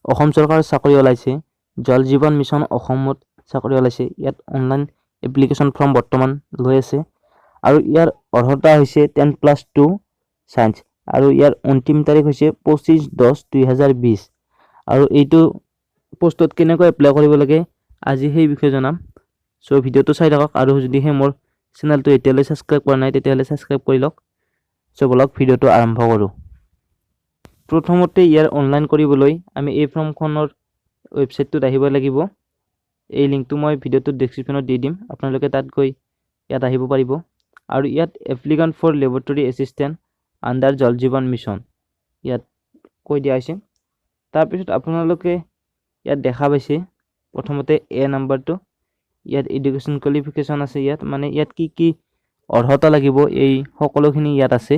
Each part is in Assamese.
অসম চৰকাৰৰ চাকৰি ওলাইছে জল জীৱন মিছন অসমত চাকৰি ওলাইছে ইয়াত অনলাইন এপ্লিকেশ্যন ফৰ্ম বৰ্তমান লৈ আছে আৰু ইয়াৰ অৰ্হতা হৈছে 10+2 সায়েন্স আৰু ইয়াৰ অন্তিম তাৰিখ হৈছে 25/10/2020 আৰু এইটো পোষ্টত কেনেকৈ এপ্লাই কৰিব লাগে আজি সেই বিষয়ে জনাম সো ভিডিওটো চাই থাকক আৰু যদিহে মোৰ চেনেলটো এতিয়ালৈ সাবস্ক্ৰাইব কৰা নাই তেতিয়াহ'লে সাবস্ক্ৰাইব কৰি লওক সো বলক ভিডিওটো আৰম্ভ কৰোঁ প্ৰথমতে ইয়াৰ অনলাইন কৰিবলৈ আমি এই ফৰ্মখনৰ ৱেবছাইটটোত আহিব লাগিব এই লিংকটো মই ভিডিওটোৰ ডেসক্ৰিপচনত দি দিম আপোনালোকে তাত গৈ ইয়াত আহিব পাৰিব আৰু ইয়াত applicant for laboratory assistant under Jal Jeevan mission ইয়াত কৈ দিয়া হৈছে তাৰ পিছত আপোনালোকে ইয়াত দেখা পাইছে প্ৰথমতে এ নাম্বাৰটো ইয়াত এডুকেশ্যন কোৱালিফিকেশ্যন আছে ইয়াত মানে ইয়াত কি অৰ্হতা লাগিব এই সকলোখিনি ইয়াত আছে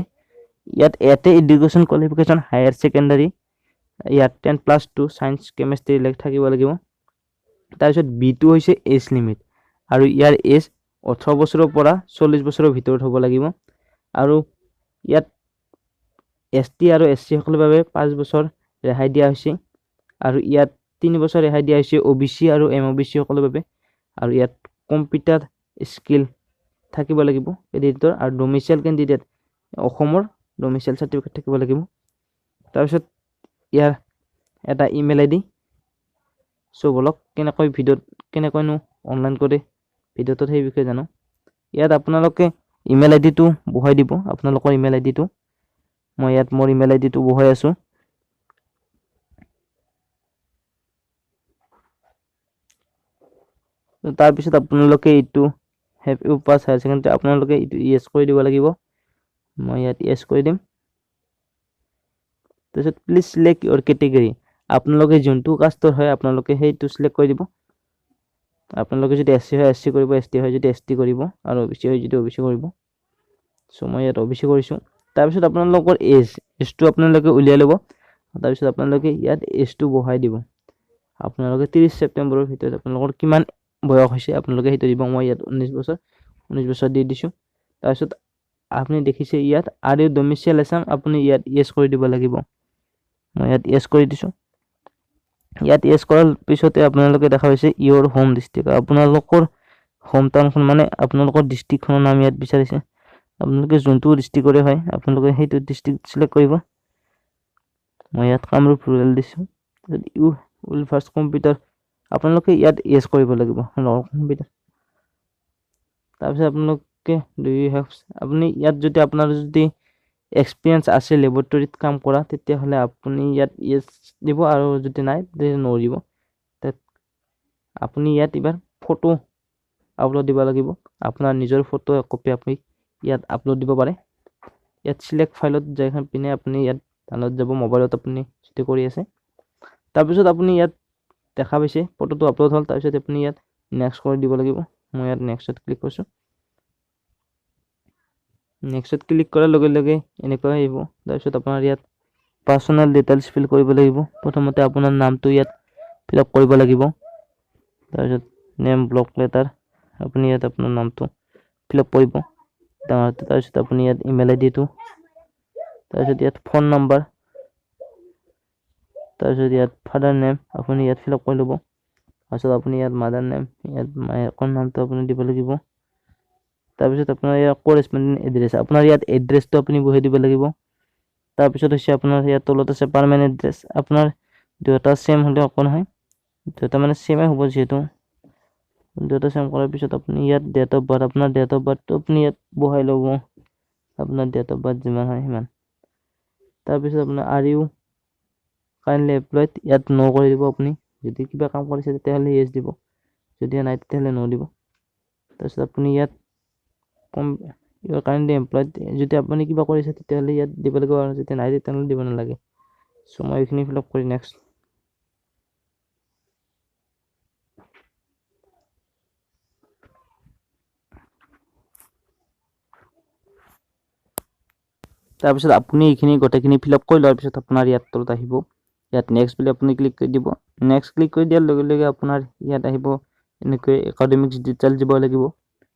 ইয়াত এতে এডুকেশ্যন কোৱালিফিকেশ্যন হায়াৰ সেকেন্ডাৰী ইয়াত 10+2 সায়েন্স কেমিষ্ট্ৰি লেখ থাকিব লাগিব তাৰ পিছত বি2 হৈছে এজ লিমিট আৰু ইয়াৰ এজ 18 বছৰৰ পৰা 40 বছৰৰ ভিতৰত হ'ব লাগিব আৰু ইয়াত এসটি আৰু এসসি সকলৰ বাবে 5 বছৰ ৰেহাই দিয়া হৈছে আৰু ইয়াত 3 বছৰ ৰেহাই দিয়া হৈছে ওবিসি আৰু এমওবিসি সকলৰ বাবে আৰু ইয়াত কম্পিউটাৰ স্কিল থাকিব লাগিব এডিটৰ আৰু ডোমিসাইল ক্যান্ডিডেট অসমৰ ডোমিসাইল সাৰ্টিফিকেট থাকিব লাগিব তাৰ পিছত ইয়াৰ এটা ইমেইল আইডি সো বলক কেনেকৈনো অনলাইন কৰে ভিডিওটো সেই বিষয়ে জানো ইয়াত আপোনালোকে ইমেইল আইডিটো বহাই দিব আপোনালোকৰ ইমেইল আইডিটো মই ইয়াত মোৰ ইমেইল আইডিটো বহাই আছো তাৰ পিছত আপোনালোকে এইটো have you pass higher secondary আপোনালোকে এইটো ইয়েস কৰি দিব লাগিব মই ইয়াত ইয়েস কৰি দিম তাৰপিছত প্লিজ সিলেক্ট ইউৰ কেটেগৰী আপোনালোকে যোনটো কাষ্টৰ হয় আপোনালোকে সেইটো সিলেক্ট কৰি দিব আপোনালোকে যদি এসসি হয় এসসি কৰিব এসটি হয় যদি এসটি কৰিব আৰু ওবিসি হয় যদি ওবিসি কৰিব সো মই ইয়াত ওবিসি কৰিছো তাৰ পিছত আপোনালোকৰ এজটো আপোনালোকে উলিয়াই ল'ব তাৰ পিছত আপোনালোকে ইয়াত এজটো বহাই দিব আপোনালোকে 30 সেপ্টেম্বৰৰ ভিতৰত আপোনালোকৰ কিমান বয়স হৈছে আপোনালোকে হেতু দিব মই ইয়াত 19 বছৰ দি দিছো তাৰ পিছত আপুনি দেখিছে ইয়াত আৰু ডোমিসাইল আসাম আপুনি ইয়াত ইয়েস কৰি দিব লাগিব মই ইয়াত ইয়েস কৰি দিছো ইয়াত ইয়েস কৰাৰ পিছতে আপোনালোকে দেখা পাইছে ইওৰ হোম ডিস্ট্ৰিক্ট আপোনালোকৰ হোম টাউনখন মানে আপোনালোকৰ ডিস্ট্ৰিক্টখনৰ নাম ইয়াত বিচাৰিছে আপোনালোকে যোনটো ডিস্ট্ৰিক্টৰে হয় আপোনালোকে সেইটো ডিস্ট্ৰিক্ট সিলেক্ট কৰিব মই ইয়াত কামৰূপ ৰুৰেল দিছো ইউ উইল ফাৰ্স্ট কম্পিউটাৰ আপোনালোকে ইয়াত ইয়েস কৰিব লাগিব কম্পিউটাৰ তাৰ পিছত আপোনালোকে ডু ইউ হেভ আপুনি ইয়াত যদি আপোনাৰ যদি এক্সপেৰিয়েন্স আছে লেবৰেটৰীত কাম কৰা তেতিয়া হলে আপুনি ইয়াত ইয়েস দিব আৰু যদি নাই তেতিয়া নো দিব আপুনি ইয়াত এবাৰ ফটো আপলোড দিব লাগিব আপোনাৰ নিজৰ ফটো কপি আপুনি ইয়াত আপলোড দিব পাৰে ইয়াত সিলেক্ট ফাইলত যাই পিনে আপুনি ইয়াত ডাউনলোড যাব মোবাইলত আপুনি যেটো কৰি আছে তাৰ পিছত আপুনি ইয়াত দেখা পাইছে ফটোটো আপলোড হল তাৰ পিছত আপুনি ইয়াত নেক্সট কৰি দিব লাগিব মই ইয়াত নেক্সটত ক্লিক কৰিছো নেক্সটত ক্লিক কৰাৰ লগে লগে এনেকৈ আহিব তাৰ পিছত আপোনাৰ ইয়াত পাৰ্সোনাল ডিটেইলছ ফিল কৰিব লাগিব প্ৰথমতে আপোনাৰ নামটো ইয়াত ফিল আপ কৰিব লাগিব তাৰ পিছত নেম ব্লক লেটাৰ আপুনি ইয়াত আপোনাৰ নামটো ফিল আপ কৰিব তাৰ পিছত আপুনি ইয়াত ইমেইল আইডিটো তাৰ পিছত ইয়াত ফোন নম্বৰ তাৰ পিছত ইয়াত ফাদাৰ নেম আপুনি ইয়াত ফিল আপ কৰি ল'ব তাৰপিছত আপুনি ইয়াত মাদাৰ নেম ইয়াত মায়েকৰ নামটো আপুনি দিব লাগিব তাৰ পিছত আপোনাৰ ইয়াত কৰেসপন্ডিং এড্ৰেছ আপোনাৰ ইয়াত এড্ৰেছটো আপুনি বহাই দিব লাগিব তাৰ পিছত হৈছে আপোনাৰ ইয়াত তলত আছে পাৰ্মানেন্ট এড্ৰেছ আপোনাৰ দুটা সেম হলে অকন নহয় দুটা মানে সেমে হ'ব যেহেতু দুটা সেম কৰাৰ পিছত আপুনি ইয়াত ডেট অফ বাৰ্থ আপোনাৰ ডেট অফ বাৰ্থটো আপুনি ইয়াত বহাই ল'ব আপোনাৰ ডেট অফ বাৰ্থ যিমান হয় সিমান তাৰ পিছত আপোনাৰ আৰ ইউ কাইন্ডলি এমপ্লয়েড ইয়াত নো কৰি দিব আপুনি যদি কিবা কাম কৰিছে তেতিয়াহলে ইয়েস দিব যদি নাই তেতিয়াহলে নো দিব তাৰপিছত আপুনি ইয়াত ইউ আৰ কাইন্ডলি এমপ্লয়েড যদি আপুনি কিবা কৰিছে তেতিয়াহলে ইয়াত দিব লাগিব আৰু যদি নাই তেতিয়াহলে দিব নালাগে সো মই এইখিনি ফিল আপ কৰি নেক্সট তাৰ পিছত আপুনি এইখিনি গোটেইখিনি ফিল আপ কৰি লোৱাৰ পিছত আপোনাৰ ইয়াত তলত আহিব ইয়াত নেক্সট বুলি আপুনি ক্লিক কৰি দিব নেক্সট ক্লিক কৰি দিয়াৰ লগে লগে আপোনাৰ ইয়াত আহিব এনেকৈ একাডেমিক্স ডিটেইল দিব লাগিব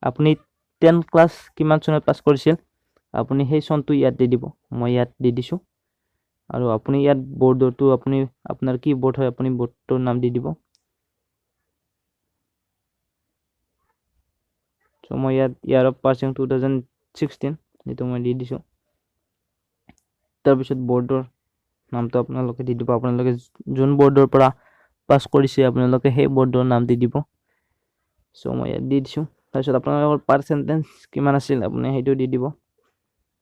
আপুনি 10 ক্লাছ কিমান চনত পাস কৰিছিল আপুনি সেই চনটো ইয়াত দি দিব মই ইয়াত দি দিছো আৰু আপুনি ইয়াত বৰ্ডটো আপুনি আপোনাৰ কি বৰ্ড হয় আপুনি বৰ্ডটোৰ নাম দি দিব সো মই ইয়াত ইয়াৰ অফ পাছিং 2016 যেটো মই দি দিছো তাৰপিছত বৰ্ডৰ নামটো আপোনালোকে দি দিব আপোনালোকে যোন বৰ্ডৰ পৰা পাস কৰিছে আপোনালোকে সেই বৰ্ডৰ নাম দি দিব সো মই ইয়াত দি দিছো তাৰপিছত আপোনালোকৰ পাৰ্চেন্টেজ কিমান আছিল আপুনি হেইটো দি দিব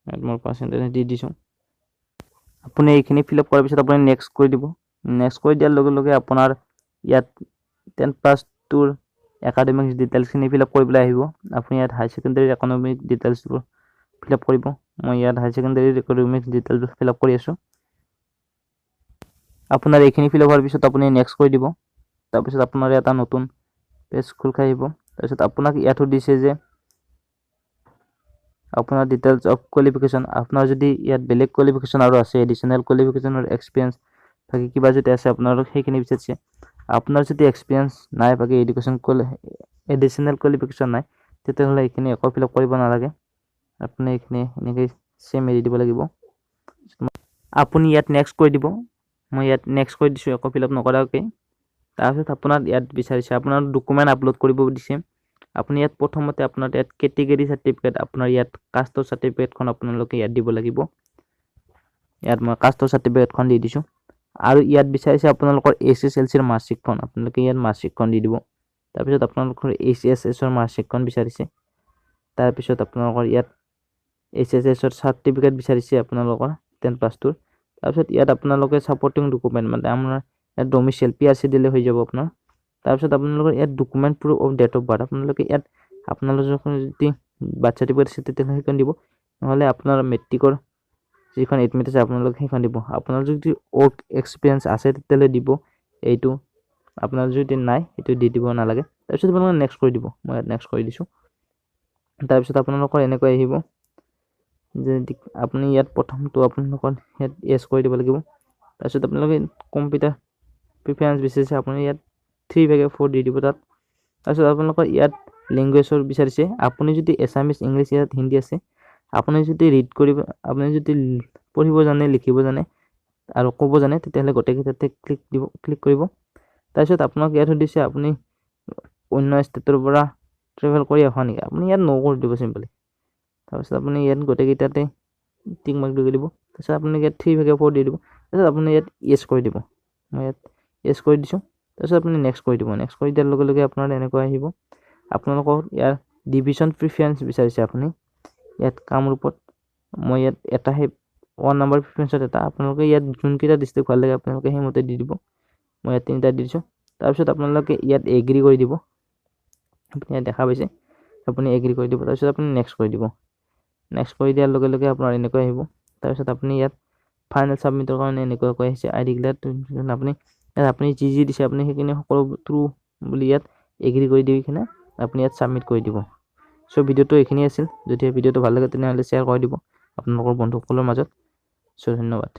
ইয়াত মোৰ পাৰ্চেন্টেজ দি দিছো আপুনি এইখিনি ফিল আপ কৰাৰ পিছত আপুনি নেক্সট কৰি দিব নেক্সট কৰি দিয়াৰ লগে লগে আপোনাৰ ইয়াত 10+2 ৰ একাডেমিক ডিটেইলছ খিনি ফিল আপ কৰিবলৈ আহিব আপুনি ইয়াত high secondary economic details fill up কৰিব মই ইয়াত high secondary economic details fill up কৰি আছো আপোনাৰ এইখিনি ফিল আপ হোৱাৰ পিছত আপুনি নেক্সট কৰি দিব তাৰ পিছত আপোনাৰ এটা নতুন পেজ খোল খাই আহিব তাৰপিছত আপোনাক ইয়াতো দিছে যে আপোনাৰ ডিটেইলছ অফ কোৱালিফিকেশন আপোনাৰ যদি ইয়াত বেলেগ কোৱালিফিকেশন আৰু আছে এডিশনাল কোৱালিফিকেশনৰ এক্সপেৰিয়েন্স বাকি কিবা যদি আছে আপোনালোক সেইখিনি বিচাৰিছে আপোনাৰ যদি এক্সপেৰিয়েন্স নাই বাকি এডুকেশন এডিশনাল কোৱালিফিকেশন নাই তেতিয়াহলে এইখিনি একো ফিল আপ কৰিব নালাগে আপুনি এইখিনি এনেকৈ সেম এৰি দিব লাগিব আপুনি ইয়াত নেক্সট কৰি দিব মই ইয়াত নেক্সট কৰি দিছো একো ফিল আপ নকৰাকৈ তাৰপিছত আপোনাৰ ইয়াত বিচাৰিছে আপোনাৰ ডকুমেন্ট আপলোড কৰিব দিছে আপুনি ইয়াত প্ৰথমতে আপোনাৰ ইয়াত কেটেগৰী সাৰ্টিফিকেট আপোনাৰ ইয়াত কাষ্টৰ সাৰ্টিফিকেটখন আপোনালোকে ইয়াত দিব লাগিব ইয়াত মই কাষ্টৰ সাৰ্টিফিকেটখন দি দিছো আৰু ইয়াত বিচাৰিছে আপোনালোকৰ এছএছএলসি ৰ মাৰ্কশ্বিটখন আপোনালোকে ইয়াত মাৰ্কশ্বিটখন দি দিব তাৰপিছত আপোনালোকৰ এইচএছএছ ৰ মাৰ্কশ্বিটখন বিচাৰিছে তাৰপিছত আপোনালোকৰ ইয়াত এইচএছএছ ৰ সাৰ্টিফিকেট বিচাৰিছে আপোনালোকৰ 10+2 তাৰপিছত ইয়াত আপোনালোকে সাপোৰ্টিং ডকুমেন্ট মানে আমাৰ ইয়াত ডোমিসাইল পিআৰসি দিলে হৈ যাব আপোনাৰ তাৰপিছত আপোনালোকৰ ইয়াত document proof of date of birth আপোনালোকে ইয়াত আপোনালোকৰ যদি বাৰ্থ সাৰ্টিফিকেট আছে তেতিয়াহলে সেইখন দিব নহলে আপোনাৰ মেট্ৰিকৰ যিখন এডমিট আছে আপোনালোকে সেইখন দিব আপোনাৰ যদি ওয়াৰ্ক এক্সপেৰিয়েন্স আছে তেতিয়াহলে দিব এইটো আপোনাৰ যদি নাই এটো দি দিব নালাগে তাৰপিছত আপোনালোকে নেক্সট কৰি দিব মই ইয়াত নেক্সট কৰি দিছো তাৰপিছত আপোনালোকৰ এনেকৈ আহিব যে আপুনি ইয়াত প্ৰথমটো আপোনালোকৰ ইয়াত এস কৰি দিব লাগিব তাৰপিছত আপোনালোকে কম্পিউটাৰ প্ৰিফাৰেন্স বিচাৰিছে আপুনি ইয়াত 3/4 দি দিব তাত তাৰপিছত আপোনালোকৰ ইয়াত ল্যাঙ্গুৱেজৰ বিচাৰিছে আপুনি যদি এছামিজ ইংলিশ ইয়াত হিন্দী আছে আপুনি যদি ৰিড কৰিব আপুনি যদি পঢ়িব জানে লিখিব জানে আৰু ক'ব জানে তেতিয়াহলে গোটেইকেইটাতে ক্লিক কৰিব তাৰপিছত আপোনাক ইয়াত দিছে আপুনি অন্য ষ্টেটৰ পৰা ট্ৰেভেল কৰি অহা নেকি আপুনি ইয়াত নো কৰি দিব সিম্পলি তাৰপিছত আপুনি ইয়াত গোটেইকেইটাতে টিক মাৰ্ক দি দিব তাৰপিছত আপুনি ইয়াত 3/4 দি দিব তাৰপিছত আপুনি ইয়াত ইয়েস কৰি দিব মই ইয়াত ইয়েস কৰি দিছো তাৰপিছত আপুনি নেক্সট কৰি দিব নেক্সট কৰি দিয়াৰ লগে লগে আপোনাৰ এনেকৈ আহিব আপোনালোকৰ ইয়াৰ ডিভিজন প্ৰিফাৰেন্স বিচাৰিছে আপুনি ইয়াত কামৰূপত মই ইয়াত এটা হে 1 নম্বৰ প্ৰিফাৰেন্সত এটা আপোনালোকে ইয়াত যোনকেইটা ডিস্ট্ৰিক্ট ভাল লাগে আপোনালোকে সেইমতে দি দিব মই ইয়াত তিনিটা দি দিছো তাৰপিছত আপোনালোকে ইয়াত এগ্ৰি কৰি দিব আপুনি ইয়াত দেখা পাইছে আপুনি এগ্ৰি কৰি দিব তাৰপিছত আপুনি নেক্সট কৰি দিব নেক্সট কৰি দিয়াৰ লগে লগে আপোনাৰ এনেকৈ আহিব তাৰপিছত আপুনি ইয়াত ফাইনেল সাবমিটৰ কাৰণে এনেকৈ কৈ আছে আইডি ক্লিয়াৰ আপুনি যি দিছে আপুনি সেইখিনি সকলো ট্ৰু বুলি ইয়াত এগ্ৰি কৰি দি কিনে আপুনি ইয়াত সাবমিট কৰি দিব সো ভিডিওটো এইখিনি আছিল যদি ভিডিওটো ভাল লাগে তেনেহলে শেয়াৰ কৰি দিব আপোনালোকৰ বন্ধুসকলৰ মাজত সো ধন্যবাদ